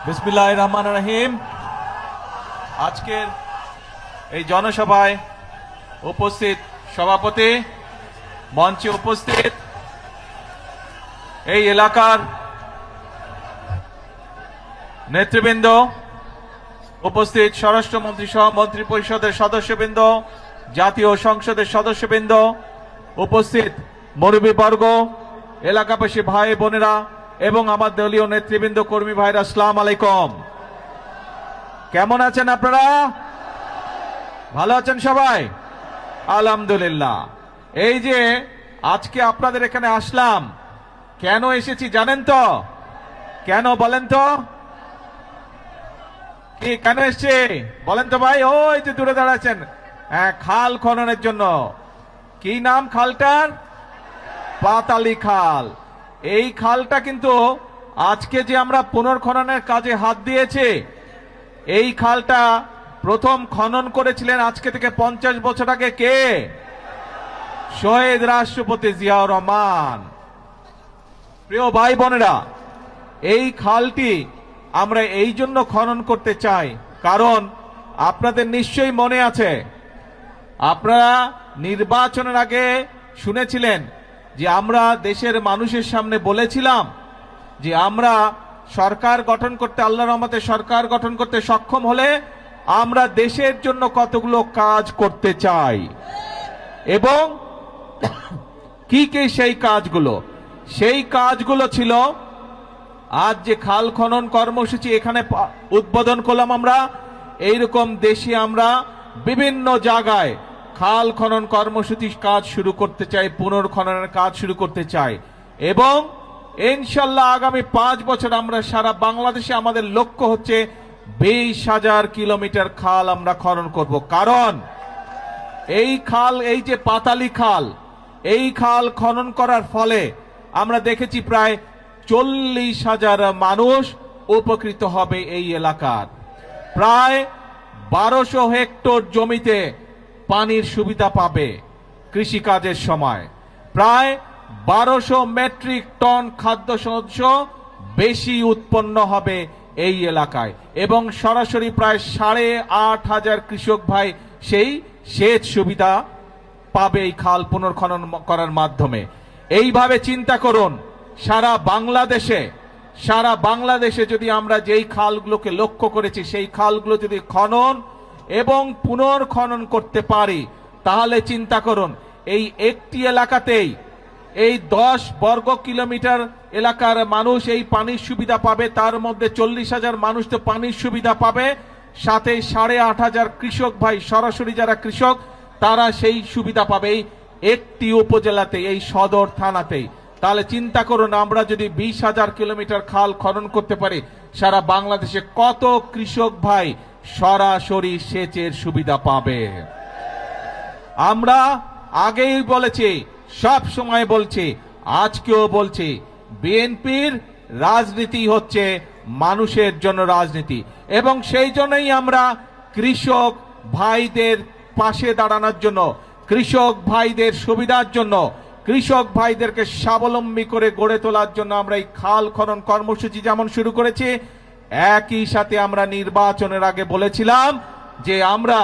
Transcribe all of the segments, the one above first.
বিসমিল্লাহির রহমানির রহিম। আজকের এই জনসভায় উপস্থিত সভাপতি, মঞ্চে উপস্থিত এই এলাকার নেতৃবৃন্দ, উপস্থিত স্বরাষ্ট্রমন্ত্রী সহ মন্ত্রী পরিষদের সদস্যবৃন্দ, জাতীয় সংসদের সদস্যবৃন্দ, উপস্থিত মুরব্বীবর্গ, এলাকাবাসী ভাই বোনেরা এবং আমার দলীয় নেতৃবৃন্দ, কর্মী ভাইরা, আসসালামু আলাইকুম। কেমন আছেন আপনারা? ভালো আছেন সবাই? আলহামদুলিল্লাহ। এই যে আজকে আপনাদের এখানে আসলাম, কেন এসেছি জানেন তো? কেন বলেন তো? কি কেন এসছে বলেন তো ভাই? ওই যে দূরে দাঁড়াচ্ছেন, হ্যাঁ, খাল খননের জন্য। কি নাম খালটার? পাতালি খাল। এই খালটা কিন্তু আজকে যে আমরা পুনর্খননের কাজে হাত দিয়েছি, এই খালটা প্রথম খনন করেছিলেন আজকে থেকে 50 বছর আগে কে? শহীদ রাষ্ট্রপতি জিয়াউর রহমান। প্রিয় ভাই বোনেরা, এই খালটি আমরা এই জন্য খনন করতে চাই, কারণ আপনাদের নিশ্চয়ই মনে আছে, আপনারা নির্বাচনের আগে শুনেছিলেন যে আমরা দেশের মানুষের সামনে বলেছিলাম যে আমরা সরকার গঠন করতে, আল্লাহর রহমতে সরকার গঠন করতে সক্ষম হলে আমরা দেশের জন্য কতগুলো কাজ করতে চাই এবং কি কি সেই কাজগুলো। সেই কাজগুলো ছিল আজ যে খাল খনন কর্মসূচি এখানে উদ্বোধন করলাম আমরা। এইরকম দেশে আমরা বিভিন্ন জায়গায় খাল খনন কর্মসূচি কাজ শুরু করতে চাই, পুনর্খননের কাজ শুরু করতে চাই এবং ইনশাল্লাহ আগামী 5 বছর আমরা সারা বাংলাদেশে আমাদের লক্ষ্য হচ্ছে 20,000 কিলোমিটার খাল আমরা খনন করব। কারণ এই খাল, এই যে পাতালি খাল, এই খাল খনন করার ফলে আমরা দেখেছি প্রায় 40,000 মানুষ উপকৃত হবে। এই এলাকার প্রায় 1200 হেক্টর জমিতে পানির সুবিধা পাবে কৃষিকাজের সময়। প্রায় 1200 মেট্রিক টন খাদ্যশস্য বেশি উৎপন্ন হবে এই এলাকায় এবং সরাসরি প্রায় 8,500 কৃষক ভাই সেই সেচ সুবিধা পাবে এই খাল পুনর্খনন করার মাধ্যমে। এইভাবে চিন্তা করুন, সারা বাংলাদেশে যদি আমরা যেই খালগুলোকে লক্ষ্য করেছি সেই খালগুলো যদি খনন এবং পুনর্খনন করতে পারি, তাহলে চিন্তা করুন এই একটি এলাকাতেই এই 10 বর্গ কিলোমিটার এলাকার মানুষ এই পানির সুবিধা পাবে। তার মধ্যে 40,000 মানুষ তো পানির সুবিধা পাবে, সাথে 8,500 কৃষক ভাই, সরাসরি যারা কৃষক, তারা সেই সুবিধা পাবে এই একটি উপজেলাতে, এই সদর থানাতেই। তাহলে চিন্তা করুন, আমরা যদি 20,000 কিলোমিটার খাল খনন করতে পারি, সারা বাংলাদেশে কত কৃষক ভাই সরাসরি সেচের সুবিধা পাবে। আমরা আগেই বলেছি, সব সময় বলছি, আজকেও বলছি, বিএনপির রাজনীতি হচ্ছে মানুষের জন্য রাজনীতি এবং সেই জন্যই আমরা কৃষক ভাইদের পাশে দাঁড়ানোর জন্য, কৃষক ভাইদের সুবিধার জন্য, কৃষক ভাইদেরকে স্বাবলম্বী করে গড়ে তোলার জন্য আমরা এই খাল খনন কর্মসূচি যেমন শুরু করেছি, একই সাথে আমরা নির্বাচনের আগে বলেছিলাম যে আমরা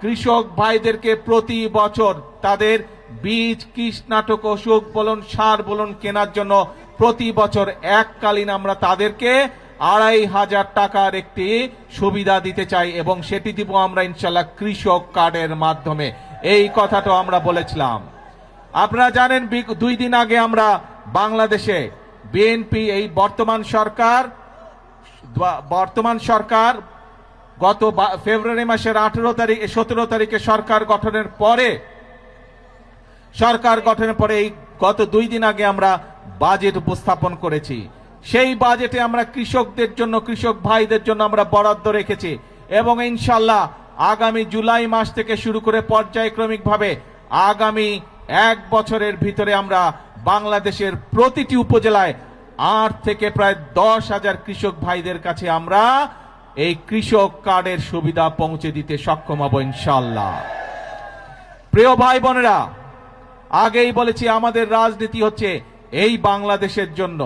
কৃষক ভাইদেরকে প্রতি বছর তাদের বীজ, কীটনাশক, ওষুধ বলুন, সার বলুন কেনার জন্য প্রতি বছর এককালীন আমরা তাদেরকে 2,500 টাকার একটি সুবিধা দিতে চাই এবং সেটি দিব আমরা ইনশাল্লাহ কৃষক কার্ডের মাধ্যমে। এই কথাটা আমরা বলেছিলাম। আপনারা জানেন 2 দিন আগে আমরা বাংলাদেশে বিএনপি, এই বর্তমান সরকার গত ফেব্রুয়ারি মাসের 17 তারিখে সরকার গঠনের পরে এই গত 2 দিন আগে আমরা বাজেট উপস্থাপন করেছি। সেই বাজেটে আমরা কৃষকদের জন্য, কৃষক ভাইদের জন্য আমরা বরাদ্দ রেখেছি এবং ইনশাল্লাহ আগামী জুলাই মাস থেকে শুরু করে পর্যায়ক্রমিকভাবে আগামী 1 বছরের ভিতরে আমরা বাংলাদেশের প্রতিটি উপজেলায় 8 থেকে প্রায় 10,000 কৃষক ভাইদের কাছে আমরা এই কৃষক কার্ডের সুবিধা পৌঁছে দিতে সক্ষম হব ইনশাল্লাহ। প্রিয় ভাই বোনেরা, আগেই বলেছি আমাদের রাজনীতি হচ্ছে এই বাংলাদেশের জন্য,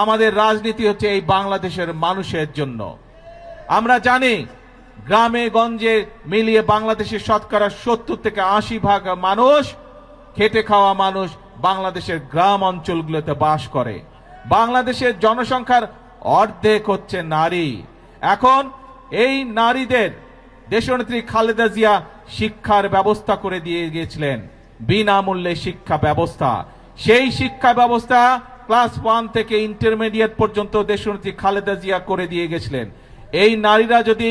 আমাদের রাজনীতি হচ্ছে এই বাংলাদেশের মানুষের জন্য। আমরা জানি গ্রামে গঞ্জে মিলিয়ে বাংলাদেশের শতকরা 70 থেকে 80% মানুষ, খেটে খাওয়া মানুষ বাংলাদেশের গ্রাম অঞ্চলগুলোতে বাস করে। বাংলাদেশের জনসংখ্যার অর্ধেক হচ্ছে নারী। এখন এই নারীদের দেশনেত্রী খালেদা জিয়া শিক্ষার ব্যবস্থা করে দিয়ে গিয়েছিলেন, বিনামূল্যে শিক্ষা ব্যবস্থা। সেই শিক্ষা ব্যবস্থা ক্লাস 1 থেকে ইন্টারমিডিয়েট পর্যন্ত দেশনেত্রী খালেদা জিয়া করে দিয়ে গেছিলেন। এই নারীরা যদি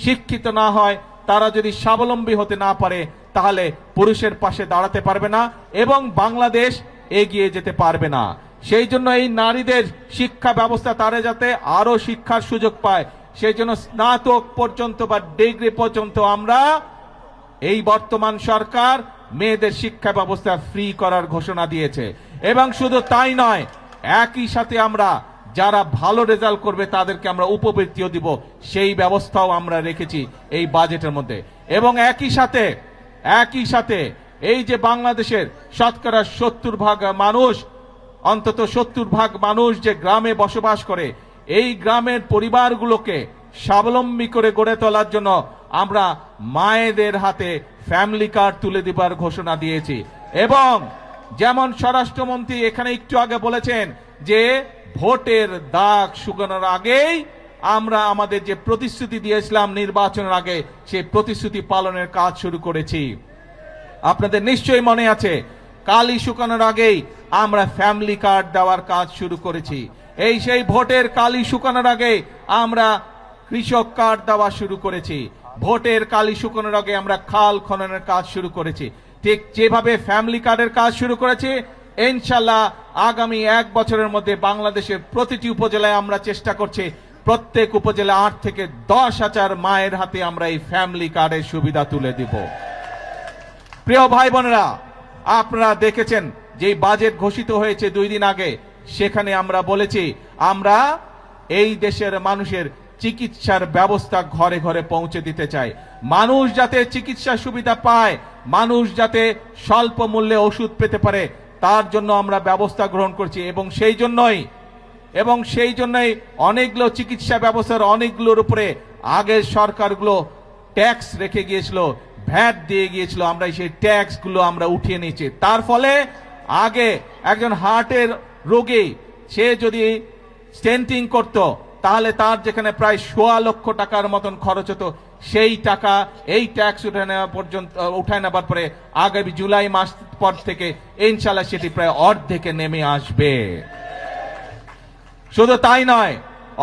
শিক্ষিত না হয়, তারা যদি স্বাবলম্বী হতে না পারে, তাহলে পুরুষের পাশে দাঁড়াতে পারবে না এবং বাংলাদেশ এগিয়ে যেতে পারবে না। সেই জন্য এই নারীদের শিক্ষা ব্যবস্থা, তারা যাতে আরো শিক্ষার সুযোগ পায়, সেই জন্য স্নাতক পর্যন্ত বা ডিগ্রি পর্যন্ত আমরা এই বর্তমান সরকার মেয়েদের শিক্ষা ব্যবস্থা ফ্রি করার ঘোষণা দিয়েছে। এবং শুধু তাই নয়, একই সাথে আমরা যারা ভালো রেজাল্ট করবে তাদেরকে আমরা উপবৃত্তিও দিব, সেই ব্যবস্থাও আমরা রেখেছি এই বাজেটের মধ্যে। এবং একই সাথে এই যে বাংলাদেশের শতকরা 70% মানুষ, অন্তত 70% মানুষ যে গ্রামে বসবাস করে, এই গ্রামের পরিবারগুলোকে স্বাবলম্বী করে গড়ে তোলার জন্য আমরা মায়েদের হাতে ফ্যামিলি কার্ড তুলে দেবার ঘোষণা দিয়েছি। এবং যেমন স্বরাষ্ট্রমন্ত্রী এখানে একটু আগে বলেছেন যে ভোটের দাগ শুকানোর আগেই আমরা আমাদের যে প্রতিশ্রুতি দিয়েছিলাম নির্বাচনের আগে, সেই প্রতিশ্রুতি পালনের কাজ শুরু করেছি। আপনাদের নিশ্চয়ই মনে আছে, কালি শুকানোর আগেই আমরা ফ্যামিলি কার্ড দেওয়ার কাজ শুরু করেছি। এই সেই ভোটের কালি শুকানোর আগে আমরা কৃষক কার্ড দেওয়া শুরু করেছি। ভোটের কালি শুকানোর আগে আমরা খাল খননের কাজ শুরু করেছি। ঠিক যেভাবে ফ্যামিলি কার্ডের কাজ শুরু করেছি, ইনশাল্লাহ আগামী 1 বছরের মধ্যে বাংলাদেশের প্রতিটি উপজেলায় আমরা চেষ্টা করছি প্রত্যেক উপজেলা 8 থেকে 10,000 মায়ের হাতে আমরা এই ফ্যামিলি কার্ডের সুবিধা তুলে দিব। প্রিয় ভাই বোনেরা, আপনারা দেখেছেন যে বাজেট ঘোষিত হয়েছে 2 দিন আগে, সেখানে আমরা বলেছি আমরা এই দেশের মানুষের চিকিৎসার ব্যবস্থা ঘরে ঘরে পৌঁছে দিতে চাই। মানুষ যাতে চিকিৎসা সুবিধা পায়, মানুষ যাতে স্বল্প মূল্যে ওষুধ পেতে পারে, তার জন্য আমরা ব্যবস্থা গ্রহণ করছি। এবং সেই জন্যই অনেকগুলো চিকিৎসা ব্যবস্থার অনেকগুলোর উপরে আগের সরকারগুলো ট্যাক্স রেখে গিয়েছিল, ভ্যাট দিয়ে গিয়েছিল, আমরা সেই ট্যাক্স গুলো আমরা উঠিয়ে নিয়েছি। তার ফলে আগে একজন হার্টের রোগী সে যদি স্টেন্টিং করত, তাহলে তার যেখানে প্রায় 1.25 লক্ষ টাকার মতন খরচ হতো, সেই টাকা এই ট্যাক্স উঠায় নেবার পরে আগামী জুলাই মাস পর থেকে ইনশাল্লাহ সেটি প্রায় অর্ধেকে নেমে আসবে। শুধু তাই নয়,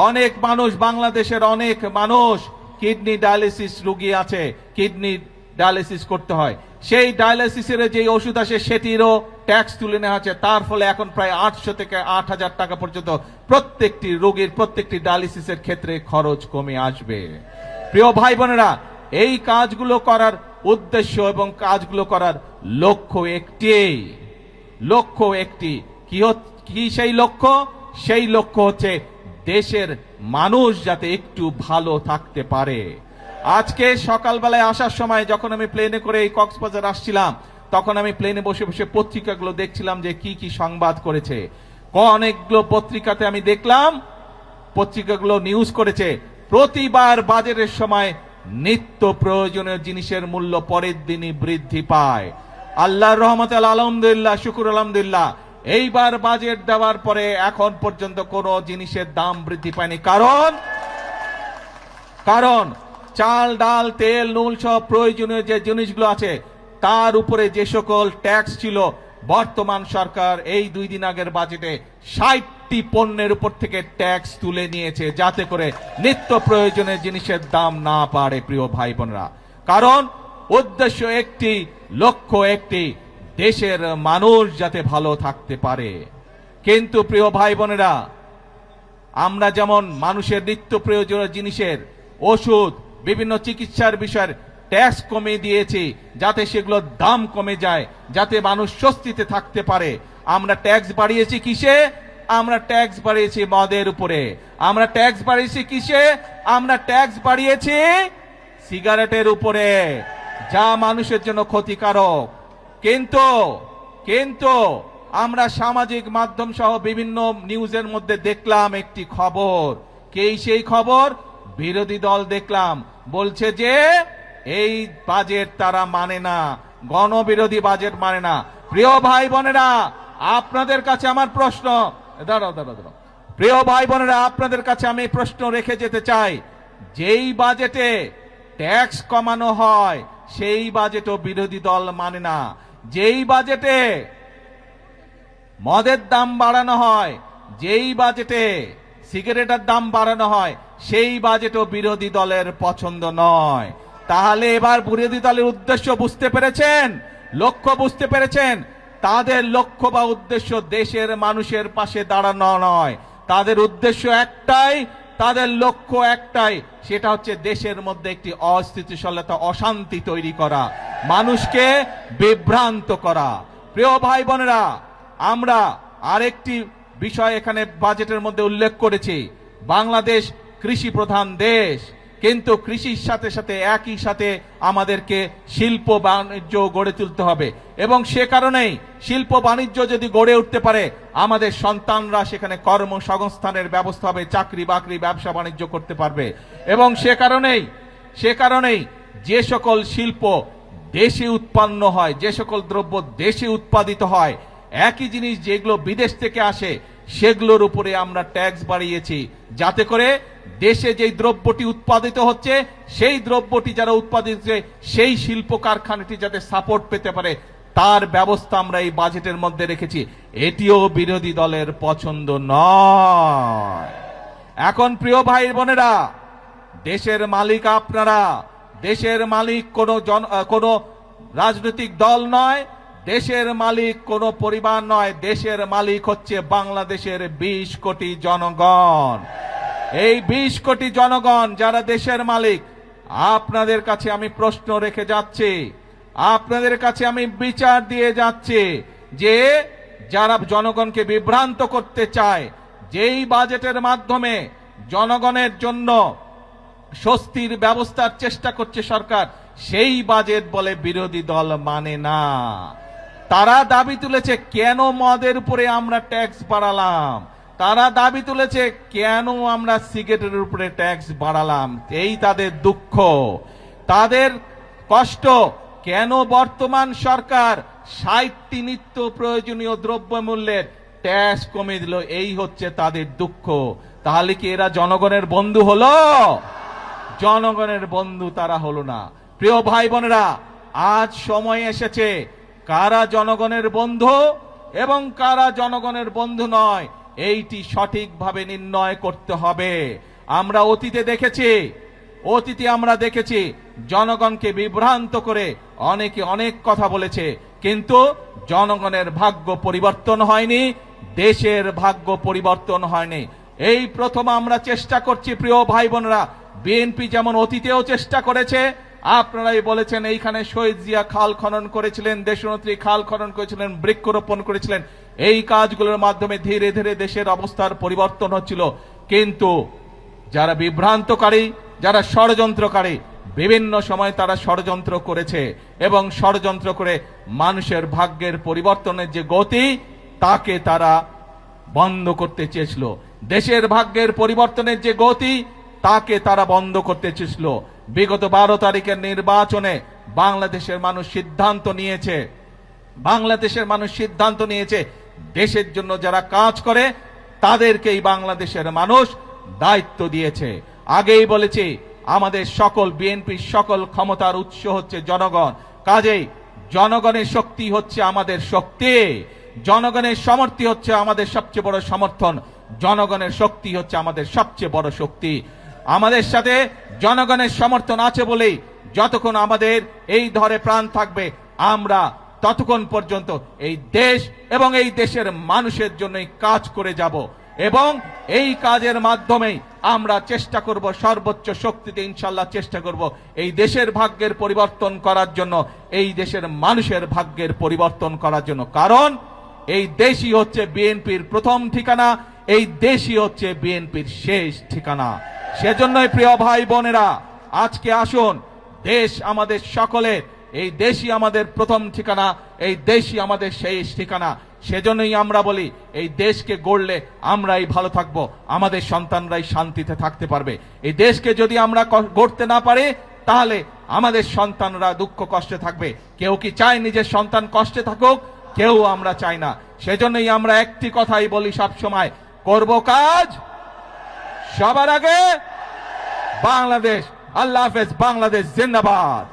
অনেক মানুষ, বাংলাদেশের অনেক মানুষ কিডনি ডায়ালিসিস রোগী আছে, কিডনি ডায়ালিসিস করতে হয়, সেই ডায়ালিসিসের যে ওষুধ আসে সেটিরও ট্যাক্স তুলে নেওয়া হচ্ছে। তার ফলে এখন প্রায় 800 থেকে 8,000 টাকা পর্যন্ত প্রত্যেকটি রোগীর প্রত্যেকটি ডায়ালিসিসের ক্ষেত্রে খরচ কমে আসবে। প্রিয় ভাই বোনেরা, এই কাজগুলো করার উদ্দেশ্য এবং কাজগুলো করার লক্ষ্য একটি। কি সেই লক্ষ্য? সেই লক্ষ্য হচ্ছে দেশের মানুষ যাতে একটু ভালো থাকতে পারে। আজকে সকালবেলায় আসার সময় যখন আমি প্লেনে করে এই কক্সবাজার আসছিলাম, তখন আমি প্লেনে বসে বসে পত্রিকাগুলো দেখছিলাম যে কি কি সংবাদ করেছে। অনেকগুলো পত্রিকাতে আমি দেখলাম, পত্রিকাগুলো নিউজ করেছে প্রতিবার বাজারের সময় নিত্য প্রয়োজনীয় জিনিসের মূল্য পরের দিনই বৃদ্ধি পায়। আল্লাহর রহমতে আলহামদুলিল্লাহ, শুকুর আলহামদুলিল্লাহ, এইবার বাজেট দেওয়ার পরে এখন পর্যন্ত কোনো জিনিসের দাম বৃদ্ধি পায়নি। কারণ চাল, ডাল, তেল, নুন সব প্রয়োজনীয় যে জিনিসগুলো আছে তার উপরে যে সকল ট্যাক্স ছিল, বর্তমান সরকার এই 2 দিন আগের বাজেটে 60টি পণ্যের উপর থেকে ট্যাক্স তুলে নিয়েছে, যাতে করে নিত্য প্রয়োজনীয় জিনিসের দাম না বাড়ে। প্রিয় ভাই বোনেরা, কারণ উদ্দেশ্য একটি, লক্ষ্য একটি, দেশের মানুষ যাতে ভালো থাকতে পারে। কিন্তু প্রিয় ভাই বোনেরা, আমরা যেমন মানুষের নিত্য প্রয়োজনীয় জিনিসের, ওষুধ, বিভিন্ন চিকিৎসার বিষয়ের ট্যাক্স কমিয়ে দিয়েছি যাতে সেগুলোর দাম কমে যায়, যাতে মানুষ স্বস্তিতে থাকতে পারে। আমরা ট্যাক্স বাড়িয়েছি কিসে? আমরা ট্যাক্স বাড়িয়েছি মদের উপরে। আমরা ট্যাক্স বাড়িয়েছি কিসে? আমরা ট্যাক্স বাড়িয়েছি সিগারেটের উপরে, যা মানুষের জন্য ক্ষতিকারক। কিন্তু আমরা সামাজিক মাধ্যম সহ বিভিন্ন নিউজের মধ্যে দেখলাম একটি খবর। সেই খবর, বিরোধী দল দেখলাম বলছে যে এই বাজেট তারা মানে না, গণবিরোধী বাজেট মানে না। প্রিয় ভাই বোনেরা, আপনাদের কাছে আমার প্রশ্ন, দাঁড়াও, প্রিয় ভাই বোনেরা, আপনাদের কাছে আমি প্রশ্ন রেখে যেতে চাই, যেই বাজেটে ট্যাক্স কমানো হয় সেই বাজেটও বিরোধী দল মানে না। যেই বাজেটে মদের দাম বাড়ানো হয়, যেই বাজেটে সিগারেটের দাম বাড়ানো হয়, সেই বাজেটও বিরোধী দলের পছন্দ নয়। তাহলে এবার বিরোধী দলের উদ্দেশ্য বুঝতে পেরেছেন, লক্ষ্য বুঝতে পেরেছেন? তাদের লক্ষ্য বা উদ্দেশ্য দেশের মানুষের পাশে দাঁড়ানো নয়, তাদের উদ্দেশ্য একটাই, তাদের লক্ষ্য একটাই, সেটা হচ্ছে দেশের মধ্যে একটি অস্থিতিশীলতা, অশান্তি তৈরি করা, মানুষকে বিভ্রান্ত করা। প্রিয় ভাই বোনেরা, আমরা আরেকটি বিষয় এখানে বাজেটের মধ্যে উল্লেখ করেছি, বাংলাদেশ কৃষি প্রধান দেশ, কিন্তু কৃষির সাথে সাথে একই সাথে আমাদেরকে শিল্প বাণিজ্য গড়ে তুলতে হবে, এবং সে কারণেই শিল্প বাণিজ্য যদি গড়ে উঠতে পারে আমাদের সন্তানরা সেখানে কর্মসংস্থানের ব্যবস্থা হবে, চাকরি বাকরি ব্যবসা বাণিজ্য করতে পারবে। এবং সে কারণেই যে সকল শিল্প দেশে উৎপন্ন হয়, যে সকল দ্রব্য দেশে উৎপাদিত হয়, একই জিনিস যেগুলো বিদেশ থেকে আসে সেগুলোর উপরে আমরা ট্যাক্স বাড়িয়েছি, যাতে করে দেশে যেই দ্রব্যটি উৎপাদিত হচ্ছে সেই দ্রব্যটি যারা উৎপাদিত হচ্ছে সেই শিল্প কারখানাটি যাতে সাপোর্ট পেতে পারে তার ব্যবস্থা আমরা এই বাজেটের মধ্যে রেখেছি। এটিও বিরোধী দলের পছন্দ নয়। এখন প্রিয় ভাই বোনেরা, দেশের মালিক আপনারা, দেশের মালিক কোনো রাজনৈতিক দল নয়, দেশের মালিক কোনো পরিবার নয়, দেশের মালিক হচ্ছে বাংলাদেশের 20 কোটি জনগণ। এই 20 কোটি জনগণ যারা দেশের মালিক, আপনাদের কাছে আমি প্রশ্ন রেখে যাচ্ছি, আপনাদের কাছে আমি বিচার দিয়ে যাচ্ছি যে যারা জনগণকে বিভ্রান্ত করতে চায়, যেই বাজেটের মাধ্যমে জনগণের জন্য স্বস্তির ব্যবস্থার চেষ্টা করছে সরকার, সেই বাজেট বলে বিরোধী দল মানে না। তারা দাবি তুলেছে কেন মদের উপরে আমরা ট্যাক্স বাড়ালাম, তারা দাবি তুলেছে কেন আমরা সিগারেটের উপরে ট্যাক্স বাড়ালাম, এই তাদের দুঃখ, তাদের কষ্ট। কেন বর্তমান সরকার 60টি নিত্য প্রয়োজনীয় দ্রব্যমূল্যের ট্যাক্স কমিয়ে দিল, এই হচ্ছে তাদের দুঃখ। তাহলে কি এরা জনগণের বন্ধু হলো? জনগণের বন্ধু তারা হলো না। প্রিয় ভাই বোনেরা, আজ সময় এসেছে কারা জনগণের বন্ধু এবং কারা জনগণের বন্ধু নয় এইটি সঠিকভাবে নির্ণয় করতে হবে। আমরা অতীতে দেখেছি জনগণকে বিভ্রান্ত করে অনেকে অনেক কথা বলেছে, কিন্তু জনগণের ভাগ্য পরিবর্তন হয়নি, দেশের ভাগ্য পরিবর্তন হয়নি। এই প্রথম আমরা চেষ্টা করছি। প্রিয় ভাই বোনেরা, বিএনপি যেমন অতীতেও চেষ্টা করেছে, আপনারাই বলেছেন এইখানে শহীদ জিয়া খাল খনন করেছিলেন, দেশনেত্রী খাল খনন করেছিলেন, বৃক্ষরোপণ করেছিলেন, এই কাজগুলোর মাধ্যমে ধীরে ধীরে দেশের অবস্থার পরিবর্তন হচ্ছিল। কিন্তু যারা বিভ্রান্তকারী, যারা ষড়যন্ত্রকারী, বিভিন্ন সময় তারা ষড়যন্ত্র করেছে এবং ষড়যন্ত্র করে মানুষের ভাগ্যের পরিবর্তনের যে গতি তাকে তারা বন্ধ করতে চেয়েছিল, দেশের ভাগ্যের পরিবর্তনের যে গতি তাকে তারা বন্ধ করতে চেয়েছিল। বিগত 12 তারিখের নির্বাচনে বাংলাদেশের মানুষ সিদ্ধান্ত নিয়েছে দেশের জন্য যারা কাজ করে তাদেরকেই বাংলাদেশের মানুষ দায়িত্ব দিয়েছে। আগেই বলেছি আমাদের সকল বিএনপির সকল ক্ষমতার উৎস হচ্ছে জনগণ, কাজেই জনগণের শক্তি হচ্ছে আমাদের শক্তি, জনগণের সমর্থি হচ্ছে আমাদের সবচেয়ে বড় সমর্থন, জনগণের শক্তি হচ্ছে আমাদের সবচেয়ে বড় শক্তি। আমাদের সাথে জনগণের সমর্থন আছে বলেই যতক্ষণ আমাদের এই ধরে প্রাণ থাকবে আমরা ততক্ষণ পর্যন্ত এই দেশ এবং এই দেশের মানুষের জন্যই কাজ করে যাব, এবং এই কাজের মাধ্যমেই আমরা চেষ্টা করব, সর্বোচ্চ শক্তিতে ইনশাআল্লাহ চেষ্টা করব এই দেশের ভাগ্যের পরিবর্তন করার জন্য, এই দেশের মানুষের ভাগ্যের পরিবর্তন করার জন্য। কারণ এই দেশই হচ্ছে বিএনপির প্রথম ঠিকানা, এই দেশই হচ্ছে বিএনপির শেষ ঠিকানা। সেজন্যই প্রিয় ভাই বোনেরা, আজকে আসুন, দেশ আমাদের সকলের, এই দেশই আমাদের প্রথম ঠিকানা, এই দেশই আমাদের শেষ ঠিকানা। সেজন্যই আমরা বলি এই দেশকে গড়লে আমরাই ভালো থাকবো, আমাদের সন্তানরাই শান্তিতে থাকতে পারবে। এই দেশকে যদি আমরা গড়তে না পারি তাহলে আমাদের সন্তানরা দুঃখ কষ্টে থাকবে। কেউ কি চায় নিজের সন্তান কষ্টে থাকুক? কেউ আমরা চাই না। সেজন্যই আমরা একটি কথাই বলি সব সময়, করব কাজ সবার আগে বাংলাদেশ। আল্লাহ হাফেজ। বাংলাদেশ জিন্দাবাদ।